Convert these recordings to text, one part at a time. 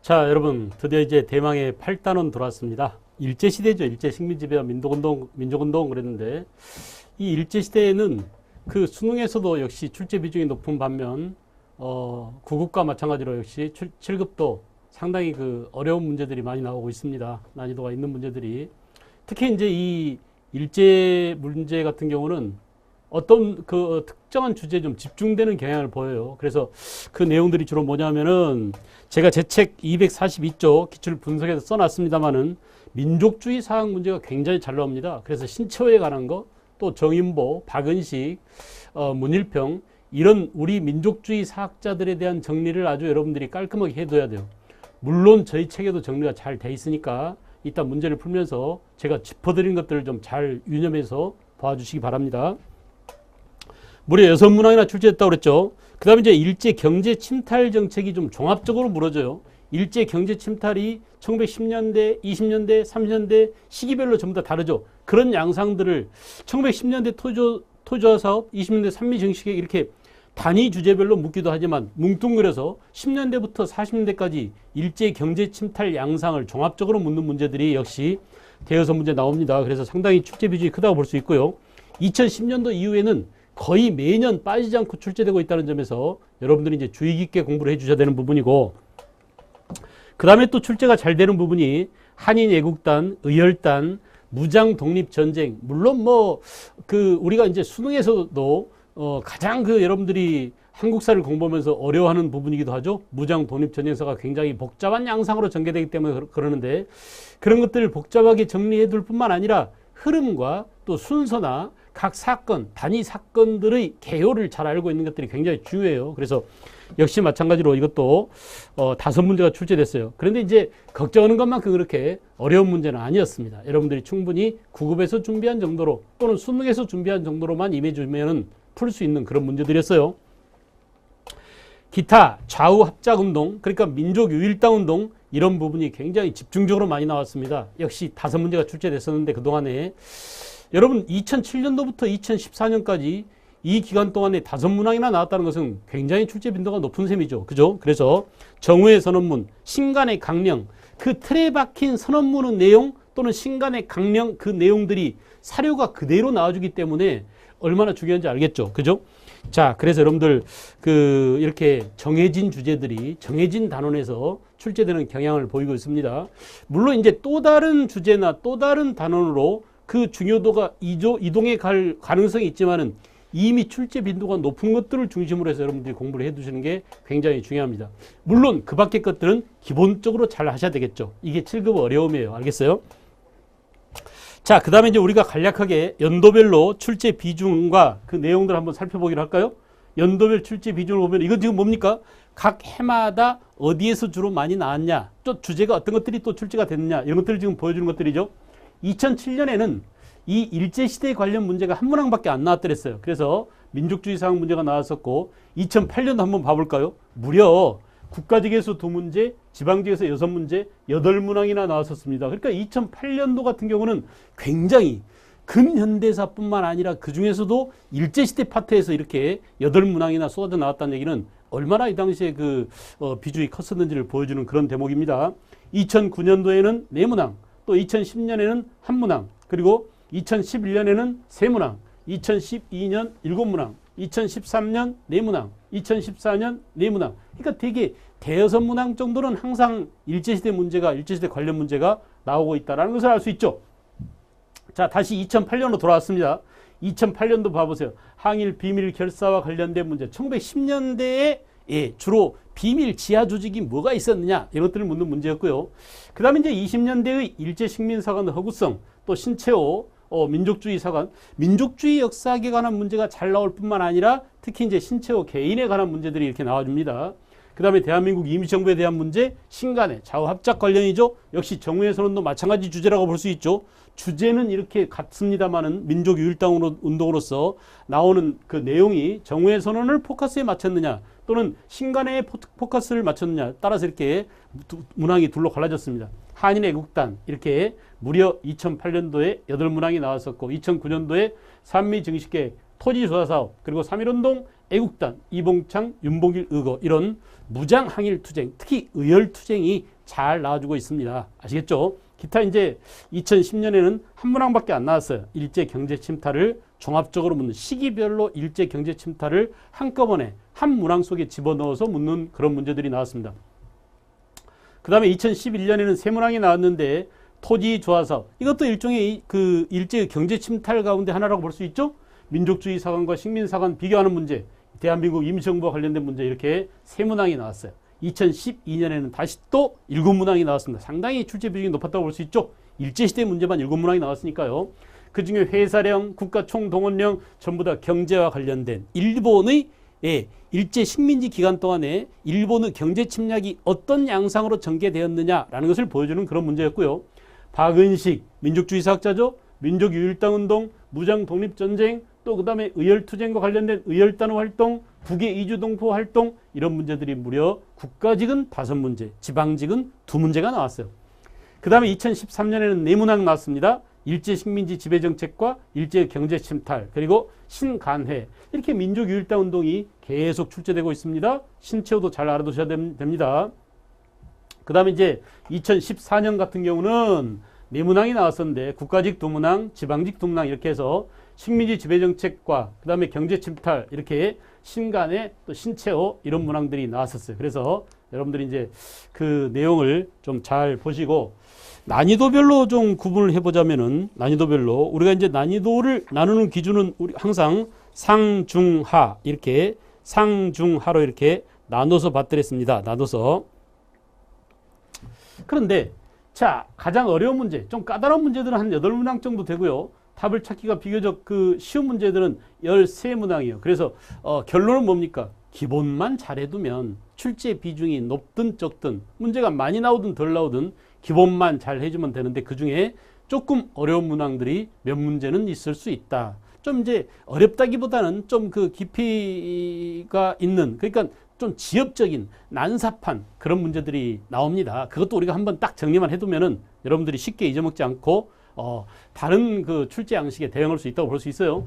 자, 여러분, 드디어 이제 대망의 8단원 들어왔습니다. 일제시대죠. 일제식민지배와 민족운동 그랬는데, 이 일제시대에는 그 수능에서도 역시 출제 비중이 높은 반면, 9급과 마찬가지로 역시 7급도 상당히 그 어려운 문제들이 많이 나오고 있습니다. 난이도가 있는 문제들이. 특히 이제 이 일제 문제 같은 경우는 어떤 그 특정한 주제에 좀 집중되는 경향을 보여요. 그래서 그 내용들이 주로 뭐냐면은 제가 제 책 242쪽 기출 분석에서 써놨습니다만은 민족주의 사학 문제가 굉장히 잘 나옵니다. 그래서 신체호에 관한 거, 또 정인보, 박은식, 문일평 이런 우리 민족주의 사학자들에 대한 정리를 아주 여러분들이 깔끔하게 해둬야 돼요. 물론 저희 책에도 정리가 잘 돼 있으니까 이따 문제를 풀면서 제가 짚어드린 것들을 좀 잘 유념해서 봐주시기 바랍니다. 무려 6문항이나 출제됐다고 그랬죠. 그 다음에 이제 일제 경제 침탈 정책이 좀 종합적으로 물어져요. 일제 경제 침탈이 1910년대, 20년대, 30년대 시기별로 전부 다 다르죠. 그런 양상들을 1910년대 토지조화 사업, 20년대 산미 정식에 이렇게 단위 주제별로 묻기도 하지만 뭉뚱그려서 10년대부터 40년대까지 일제 경제 침탈 양상을 종합적으로 묻는 문제들이 역시 대여섯 문제 나옵니다. 그래서 상당히 출제 비중이 크다고 볼 수 있고요. 2010년도 이후에는 거의 매년 빠지지 않고 출제되고 있다는 점에서 여러분들이 이제 주의 깊게 공부를 해 주셔야 되는 부분이고, 그 다음에 또 출제가 잘 되는 부분이 한인애국단, 의열단, 무장독립전쟁. 물론 우리가 이제 수능에서도 가장 여러분들이 한국사를 공부하면서 어려워하는 부분이기도 하죠. 무장독립전쟁사가 굉장히 복잡한 양상으로 전개되기 때문에 그러는데, 그런 것들을 복잡하게 정리해 둘 뿐만 아니라 흐름과 또 순서나 각 사건, 단위 사건들의 개요를 잘 알고 있는 것들이 굉장히 중요해요. 그래서 역시 마찬가지로 이것도 5문제가 출제됐어요. 그런데 이제 걱정하는 것만큼 그렇게 어려운 문제는 아니었습니다. 여러분들이 충분히 9급에서 준비한 정도로 또는 수능에서 준비한 정도로만 임해주면 풀 수 있는 그런 문제들이었어요. 기타 좌우 합작운동, 그러니까 민족유일당운동 이런 부분이 굉장히 집중적으로 많이 나왔습니다. 역시 5문제가 출제됐었는데 그동안에 여러분 2007년도부터 2014년까지 이 기간 동안에 5문항이나 나왔다는 것은 굉장히 출제 빈도가 높은 셈이죠. 그죠? 그래서 정우의 선언문, 신간의 강령, 그 틀에 박힌 선언문의 내용 또는 신간의 강령 그 내용들이 사료가 그대로 나와주기 때문에 얼마나 중요한지 알겠죠. 그죠? 자, 그래서 여러분들 이렇게 정해진 주제들이 정해진 단원에서 출제되는 경향을 보이고 있습니다. 물론 이제 또 다른 주제나 또 다른 단원으로 그 중요도가 이동해 갈 가능성이 있지만은 이미 출제 빈도가 높은 것들을 중심으로 해서 여러분들이 공부를 해 두시는 게 굉장히 중요합니다. 물론 그 밖의 것들은 기본적으로 잘 하셔야 되겠죠. 이게 7급 어려움이에요. 알겠어요? 자, 그 다음에 이제 우리가 간략하게 연도별로 출제 비중과 그 내용들을 한번 살펴보기로 할까요? 연도별 출제 비중을 보면 이건 지금 뭡니까? 각 해마다 어디에서 주로 많이 나왔냐, 또 주제가 어떤 것들이 또 출제가 됐느냐 이런 것들을 지금 보여주는 것들이죠. 2007년에는 이 일제시대 관련 문제가 한 문항밖에 안 나왔더랬어요. 그래서 민족주의 사학 문제가 나왔었고, 2008년도 한번 봐볼까요? 무려 국가직에서 2문제, 지방직에서 6문제, 8문항이나 나왔었습니다. 그러니까 2008년도 같은 경우는 굉장히 근현대사뿐만 아니라 그 중에서도 일제시대 파트에서 이렇게 8문항이나 쏟아져 나왔다는 얘기는 얼마나 이 당시에 비중이 컸었는지를 보여주는 그런 대목입니다. 2009년도에는 4문항, 또 2010년에는 1문항, 그리고 2011년에는 3문항, 2012년 7문항, 2013년 4문항, 2014년 4문항. 그러니까 되게 대여섯 문항 정도는 항상 일제시대 관련 문제가 나오고 있다는 것을 알 수 있죠. 자, 다시 2008년으로 돌아왔습니다. 2008년도 봐보세요. 항일 비밀 결사와 관련된 문제. 1910년대에 주로 비밀 지하 조직이 뭐가 있었느냐 이런 것들을 묻는 문제였고요. 그 다음에 이제 20년대의 일제식민사관 허구성, 또 신채호 민족주의 사관, 민족주의 역사학에 관한 문제가 잘 나올 뿐만 아니라 특히 이제 신채호 개인에 관한 문제들이 이렇게 나와줍니다. 그 다음에 대한민국 임시정부에 대한 문제, 신간의 좌우합작 관련이죠. 역시 정우의 선언도 마찬가지 주제라고 볼 수 있죠. 주제는 이렇게 같습니다만은 민족유일당 운동으로서 나오는 그 내용이 정우의 선언을 포커스에 맞췄느냐 또는 신간의 포커스를 맞췄느냐 따라서 이렇게 문항이 둘로 갈라졌습니다. 한인애국단 이렇게 무려 2008년도에 8문항이 나왔었고, 2009년도에 산미 증식계 토지조사사업, 그리고 3.1운동 애국단, 이봉창, 윤봉길, 의거 이런 무장 항일 투쟁, 특히 의열 투쟁이 잘 나와주고 있습니다. 아시겠죠? 기타 이제 2010년에는 한 문항밖에 안 나왔어요. 일제 경제 침탈을 종합적으로 묻는 시기별로 일제 경제 침탈을 한꺼번에 한 문항 속에 집어넣어서 묻는 그런 문제들이 나왔습니다. 그 다음에 2011년에는 세 문항이 나왔는데 토지 조화 사업, 이것도 일종의 그 일제 경제 침탈 가운데 하나라고 볼 수 있죠. 민족주의 사관과 식민 사관 비교하는 문제, 대한민국 임시정부와 관련된 문제, 이렇게 세 문항이 나왔어요. 2012년에는 다시 또 7문항이 나왔습니다. 상당히 출제 비중이 높았다고 볼 수 있죠. 일제시대 문제만 7문항이 나왔으니까요. 그 중에 회사령, 국가총동원령 전부 다 경제와 관련된 일본의 일제 식민지 기간 동안에 일본의 경제 침략이 어떤 양상으로 전개되었느냐라는 것을 보여주는 그런 문제였고요. 박은식 민족주의 사학자죠. 민족유일당운동, 무장독립전쟁, 또 그 다음에 의열투쟁과 관련된 의열단호 활동, 북의 이주동포 활동, 이런 문제들이 무려 국가직은 5문제, 지방직은 2문제가 나왔어요. 그 다음에 2013년에는 4문항 나왔습니다. 일제 식민지 지배정책과 일제 경제침탈, 그리고 신간회, 이렇게 민족유일당운동이 계속 출제되고 있습니다. 신체호도 잘 알아두셔야 됩니다. 그 다음에 이제 2014년 같은 경우는 4문항이 나왔었는데 국가직 2문항, 지방직 2문항 이렇게 해서 식민지 지배정책과 그 다음에 경제침탈, 이렇게 신간회 또 신체호 이런 문항들이 나왔었어요. 그래서 여러분들이 이제 그 내용을 좀 잘 보시고 난이도별로 좀 구분을 해보자면은 난이도별로 우리가 이제 난이도를 나누는 기준은 우리 항상 상중하, 이렇게 상중하로 이렇게 나눠서 봤더랬습니다. 나눠서. 그런데 자, 가장 어려운 문제, 좀 까다로운 문제들은 한 8문항 정도 되고요. 답을 찾기가 비교적 그 쉬운 문제들은 13문항이에요. 그래서 결론은 뭡니까? 기본만 잘해두면 출제 비중이 높든 적든 문제가 많이 나오든 덜 나오든 기본만 잘 해주면 되는데 그 중에 조금 어려운 문항들이 몇 문제는 있을 수 있다. 좀 이제 어렵다기보다는 좀 그 깊이가 있는, 그러니까 좀 지엽적인 난삽한 그런 문제들이 나옵니다. 그것도 우리가 한번 딱 정리만 해두면은 여러분들이 쉽게 잊어먹지 않고 다른 그 출제 양식에 대응할 수 있다고 볼 수 있어요.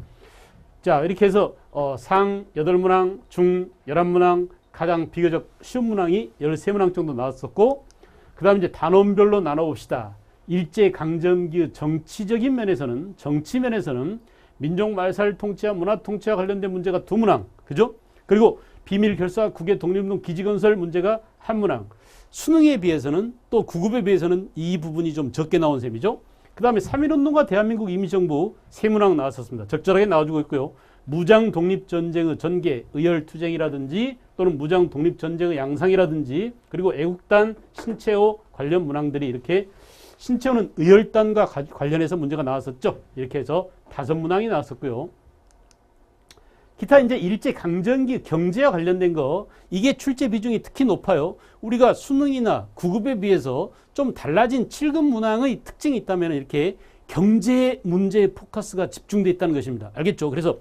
자, 이렇게 해서 상 8문항, 중 11문항, 가장 비교적 쉬운 문항이 13문항 정도 나왔었고, 그 다음 이제 단원별로 나눠봅시다. 일제강점기 정치적인 면에서는, 정치 면에서는 민족 말살 통치와 문화 통치와 관련된 문제가 2문항, 그죠? 그리고 비밀 결사 국외 독립운동 기지건설 문제가 1문항. 수능에 비해서는 또 구급에 비해서는 이 부분이 좀 적게 나온 셈이죠. 그 다음에 3.1운동과 대한민국 임시정부 3문항 나왔었습니다. 적절하게 나와주고 있고요. 무장독립전쟁의 전개, 의열투쟁이라든지 또는 무장독립전쟁의 양상이라든지, 그리고 애국단, 신체호 관련 문항들이 이렇게, 신체호는 의열단과 관련해서 문제가 나왔었죠. 이렇게 해서 5문항이 나왔었고요. 기타 이제 일제강점기 경제와 관련된 거, 이게 출제 비중이 특히 높아요. 우리가 수능이나 구급에 비해서 좀 달라진 7급 문항의 특징이 있다면 이렇게 경제 문제의 포커스가 집중되어 있다는 것입니다. 알겠죠? 그래서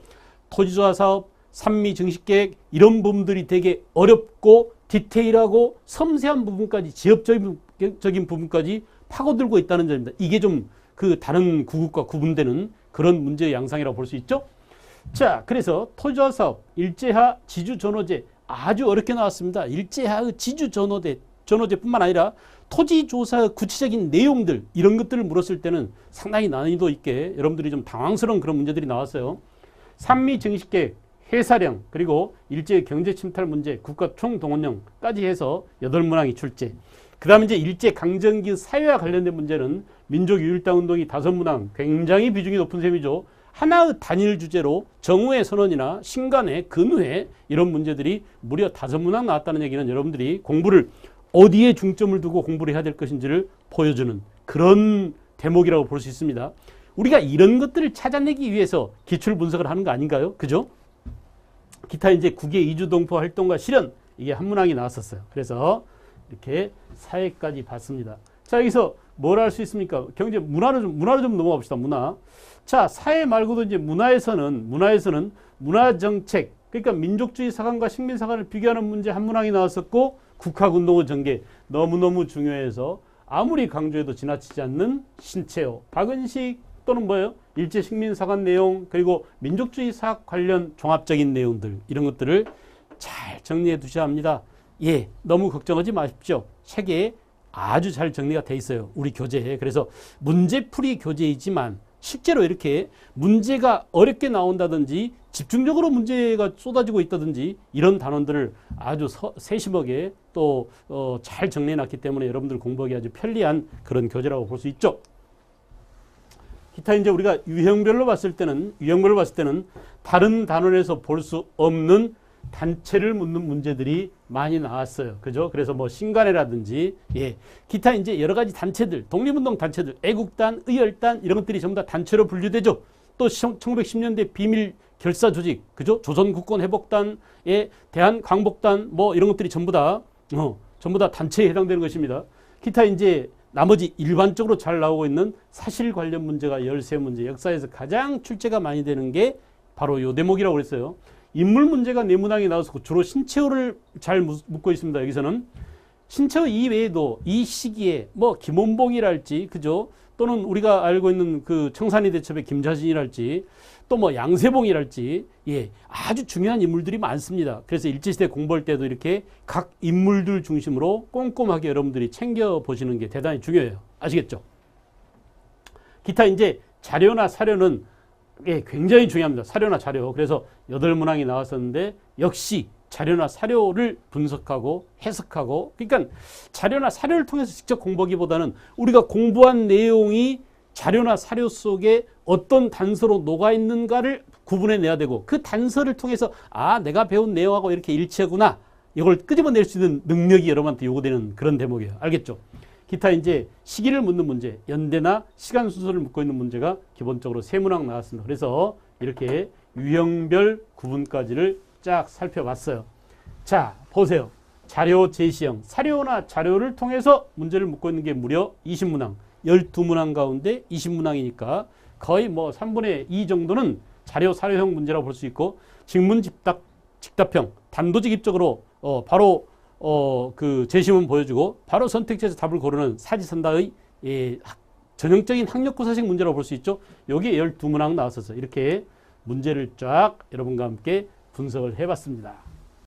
토지조화 사업, 산미 증식계획 이런 부분들이 되게 어렵고 디테일하고 섬세한 부분까지, 지역적인 부분까지 파고들고 있다는 점입니다. 이게 좀 그 다른 구급과 구분되는 그런 문제의 양상이라고 볼 수 있죠. 자, 그래서 토지조화 사업, 일제하 지주전호제 아주 어렵게 나왔습니다. 일제하의 지주전호제뿐만 아니라 토지조사의 구체적인 내용들, 이런 것들을 물었을 때는 상당히 난이도 있게 여러분들이 좀 당황스러운 그런 문제들이 나왔어요. 산미 증식계획, 해사령, 그리고 일제 경제침탈 문제, 국가총동원령까지 해서 8문항이 출제. 그 다음에 이제 일제강점기 사회와 관련된 문제는 민족유일당운동이 5문항, 굉장히 비중이 높은 셈이죠. 하나의 단일 주제로 정오의 선언이나 신간회, 근회 이런 문제들이 무려 5문항 나왔다는 얘기는 여러분들이 공부를 어디에 중점을 두고 공부를 해야 될 것인지를 보여주는 그런 대목이라고 볼 수 있습니다. 우리가 이런 것들을 찾아내기 위해서 기출 분석을 하는 거 아닌가요? 그죠? 기타 이제 국외 이주동포 활동과 실현, 이게 한 문항이 나왔었어요. 그래서 이렇게 사회까지 봤습니다. 자, 여기서 뭘 할 수 있습니까? 경제, 문화로 좀 넘어가 봅시다. 문화. 자, 사회 말고도 이제 문화에서는 문화정책, 그러니까 민족주의 사관과 식민 사관을 비교하는 문제 한 문항이 나왔었고, 국학운동의 전개 너무너무 중요해서 아무리 강조해도 지나치지 않는 신체호, 박은식, 또는 뭐예요? 일제 식민사관 내용, 그리고 민족주의 사학 관련 종합적인 내용들, 이런 것들을 잘 정리해 두셔야 합니다. 예, 너무 걱정하지 마십시오. 책에 아주 잘 정리가 돼 있어요. 우리 교재에. 그래서 문제풀이 교재이지만 실제로 이렇게 문제가 어렵게 나온다든지 집중적으로 문제가 쏟아지고 있다든지 이런 단원들을 아주 세심하게 또 잘 정리해 놨기 때문에 여러분들 공부하기 아주 편리한 그런 교재라고 볼 수 있죠. 기타 이제 우리가 유형별로 봤을 때는 다른 단원에서 볼 수 없는 단체를 묻는 문제들이 많이 나왔어요. 그죠? 그래서 뭐 신간회라든지, 예. 기타 이제 여러 가지 단체들, 독립운동 단체들, 애국단, 의열단, 이런 것들이 전부 다 단체로 분류되죠. 또 1910년대 비밀 결사 조직, 그죠? 조선국권회복단에 대한광복단, 뭐 이런 것들이 전부 다 단체에 해당되는 것입니다. 기타 이제 나머지 일반적으로 잘 나오고 있는 사실 관련 문제가 13문제, 역사에서 가장 출제가 많이 되는 게 바로 요 대목이라고 그랬어요. 인물 문제가 네문항에 나와서 주로 신채호를 잘 묻고 있습니다. 여기서는 신채호 이외에도 이 시기에 뭐 김원봉이랄지, 그죠? 또는 우리가 알고 있는 그 청산리 대첩의 김자진이랄지, 또 뭐 양세봉이랄지, 예, 아주 중요한 인물들이 많습니다. 그래서 일제시대 공부할 때도 이렇게 각 인물들 중심으로 꼼꼼하게 여러분들이 챙겨 보시는 게 대단히 중요해요. 아시겠죠? 기타 이제 자료나 사료는 예, 굉장히 중요합니다. 사료나 자료. 그래서 8문항이 나왔었는데 역시 자료나 사료를 분석하고 해석하고, 그러니까 자료나 사료를 통해서 직접 공부하기보다는 우리가 공부한 내용이 자료나 사료 속에 어떤 단서로 녹아있는가를 구분해내야 되고, 그 단서를 통해서 아, 내가 배운 내용하고 이렇게 일치하구나, 이걸 끄집어낼 수 있는 능력이 여러분한테 요구되는 그런 대목이에요. 알겠죠? 기타 이제 시기를 묻는 문제, 연대나 시간 순서를 묻고 있는 문제가 기본적으로 3문항 나왔습니다. 그래서 이렇게 유형별 구분까지를 쫙 살펴봤어요. 자, 보세요. 자료 제시형, 사료나 자료를 통해서 문제를 묻고 있는 게 무려 20문항, 12문항 가운데 20문항이니까 거의 뭐 3분의 2 정도는 자료 사료형 문제라고 볼 수 있고, 직문 직답형, 단도직입적으로 바로 그 제시문 보여주고 바로 선택지에서 답을 고르는 사지선다의 전형적인 학력고사식 문제라고 볼 수 있죠. 여기에 12문항 나왔었어요. 이렇게 문제를 쫙 여러분과 함께 분석을 해봤습니다.